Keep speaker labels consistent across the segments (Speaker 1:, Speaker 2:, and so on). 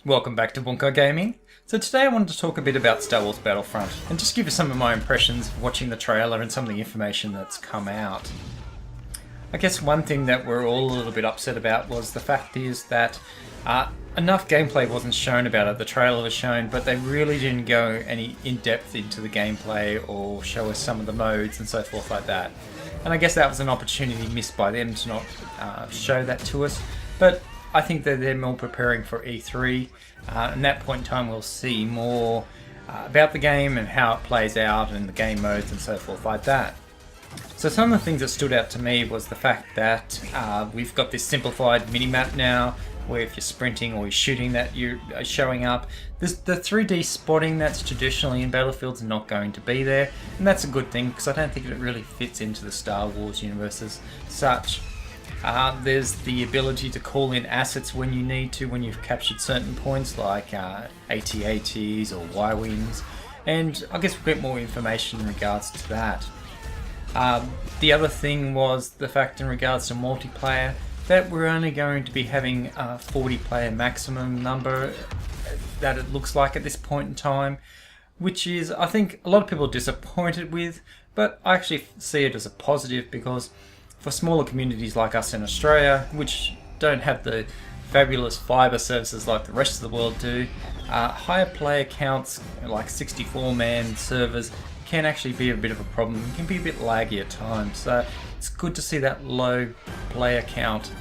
Speaker 1: Welcome back to Bunkai Gaming. So today I wanted to talk a bit about Star Wars Battlefront and just give you some of my impressions of watching the trailer and some of the information that's come out. I guess one thing that we're all a little bit upset about was the fact is that enough gameplay wasn't shown about it. The trailer was shown, but they really didn't go any in-depth into the gameplay or show us some of the modes and so forth like that. And I guess that was an opportunity missed by them to not show that to us. But I think that they're more preparing for E3. At that point in time, we'll see more about the game and how it plays out and the game modes and so forth like that. So some of the things that stood out to me was the fact that we've got this simplified minimap now, where if you're sprinting or you're shooting that you're showing up. The 3D spotting that's traditionally in Battlefield is not going to be there, and that's a good thing because I don't think it really fits into the Star Wars universe as such. There's the ability to call in assets when you need to, when you've captured certain points like AT-ATs or Y-Wings, and I guess we'll get more information in regards to that. The other thing was the fact in regards to multiplayer that we're only going to be having a 40 player maximum number that it looks like at this point in time, which is, I think, a lot of people are disappointed with, but I actually see it as a positive because for smaller communities like us in Australia, which don't have the fabulous fibre services like the rest of the world do, higher player counts like 64-man servers can actually be a bit of a problem. It can be a bit laggy at times, so it's good to see that low player count.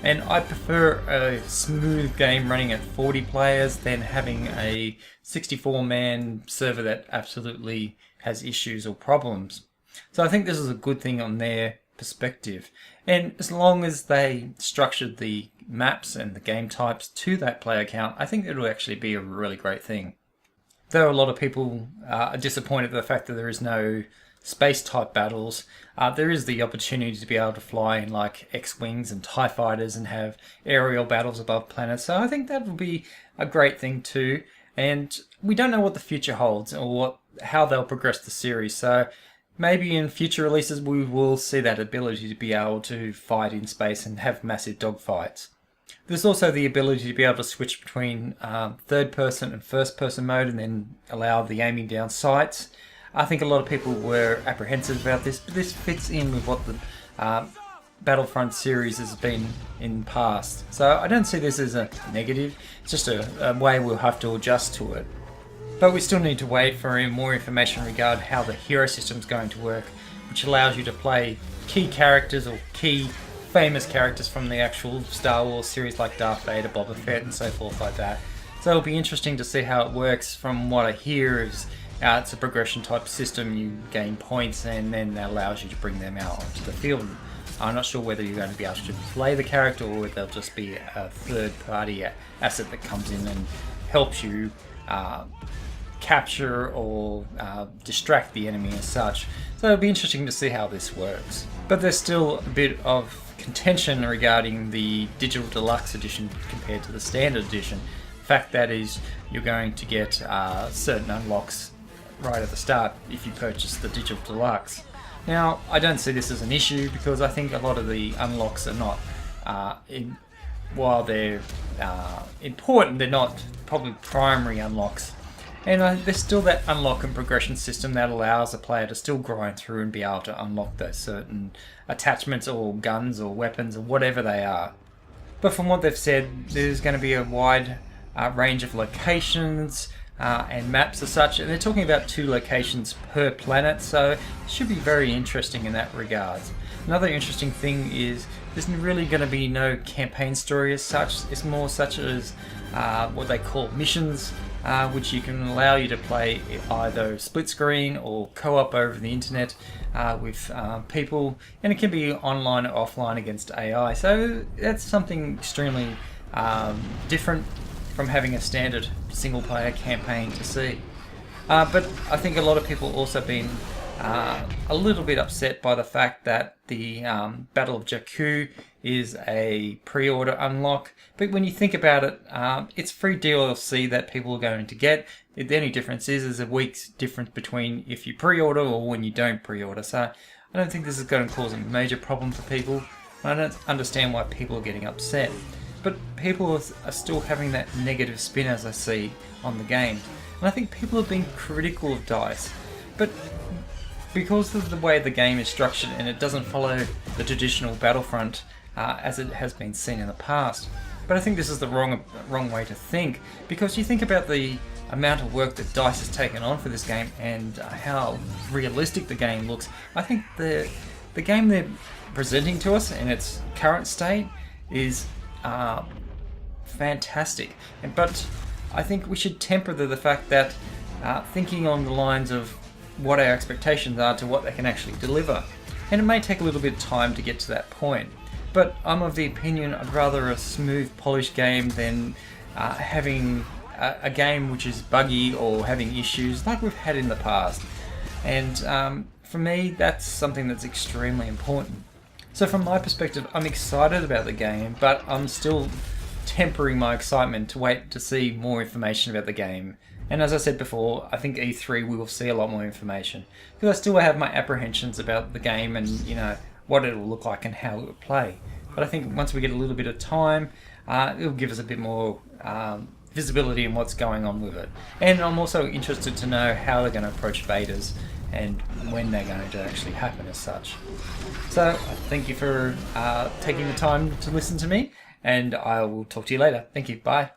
Speaker 1: And I prefer a smooth game running at 40 players than having a 64-man server that absolutely has issues or problems. So I think this is a good thing on their perspective, and as long as they structured the maps and the game types to that player count, I think it'll actually be a really great thing. Though a lot of people are disappointed at the fact that there is no space type battles, there is the opportunity to be able to fly in like X-Wings and TIE Fighters and have aerial battles above planets, so I think that will be a great thing too. And we don't know what the future holds or how they'll progress the series, so maybe in future releases we will see that ability to be able to fight in space and have massive dogfights. There's also the ability to be able to switch between third person and first person mode and then allow the aiming down sights. I think a lot of people were apprehensive about this, but this fits in with what the Battlefront series has been in the past. So I don't see this as a negative, it's just a way we'll have to adjust to it. But we still need to wait for more information regarding how the hero system is going to work, which allows you to play key characters or key famous characters from the actual Star Wars series like Darth Vader, Boba Fett and so forth like that. So it'll be interesting to see how it works. From what I hear is it's a progression type system. You gain points and then that allows you to bring them out onto the field. I'm not sure whether you're going to be able to play the character or whether they'll just be a third party asset that comes in and helps you capture or distract the enemy as such. So it'll be interesting to see how this works. But there's still a bit of contention regarding the Digital Deluxe edition compared to the Standard edition. The fact that is you're going to get certain unlocks right at the start if you purchase the Digital Deluxe. Now, I don't see this as an issue because I think a lot of the unlocks are not, while they're important, they're not probably primary unlocks. And there's still that unlock and progression system that allows a player to still grind through and be able to unlock those certain attachments or guns or weapons or whatever they are. But from what they've said, there's going to be a wide range of locations and maps as such, and they're talking about 2 locations per planet, so it should be very interesting in that regard. Another interesting thing is there's really going to be no campaign story as such. It's more such as what they call missions, which you can allow you to play either split screen or co-op over the internet with people, and it can be online or offline against AI. So that's something extremely different from having a standard single player campaign to see. But I think a lot of people also been a little bit upset by the fact that the Battle of Jakku is a pre-order unlock, but when you think about it, it's free DLC that people are going to get. The only difference is a week's difference between if you pre-order or when you don't pre-order. So I don't think this is going to cause a major problem for people. I don't understand why people are getting upset. but people are still having that negative spin, as I see, on the game. And I think people have been critical of DICE, but because of the way the game is structured and it doesn't follow the traditional Battlefront as it has been seen in the past. But I think this is the wrong way to think, because you think about the amount of work that DICE has taken on for this game and how realistic the game looks. I think the game they're presenting to us in its current state is fantastic. But I think we should temper the fact that thinking on the lines of what our expectations are to what they can actually deliver. And it may take a little bit of time to get to that point. But I'm of the opinion I'd rather a smooth, polished game than having a game which is buggy or having issues like we've had in the past. And for me, that's something that's extremely important. So from my perspective, I'm excited about the game, but I'm still tempering my excitement to wait to see more information about the game. And as I said before, I think E3 we will see a lot more information, because I still have my apprehensions about the game and, you know, what it'll look like and how it will play. But I think once we get a little bit of time, it'll give us a bit more visibility in what's going on with it. And I'm also interested to know how they're going to approach betas and when they're going to actually happen as such. So thank you for taking the time to listen to me, and I will talk to you later. Thank you. Bye.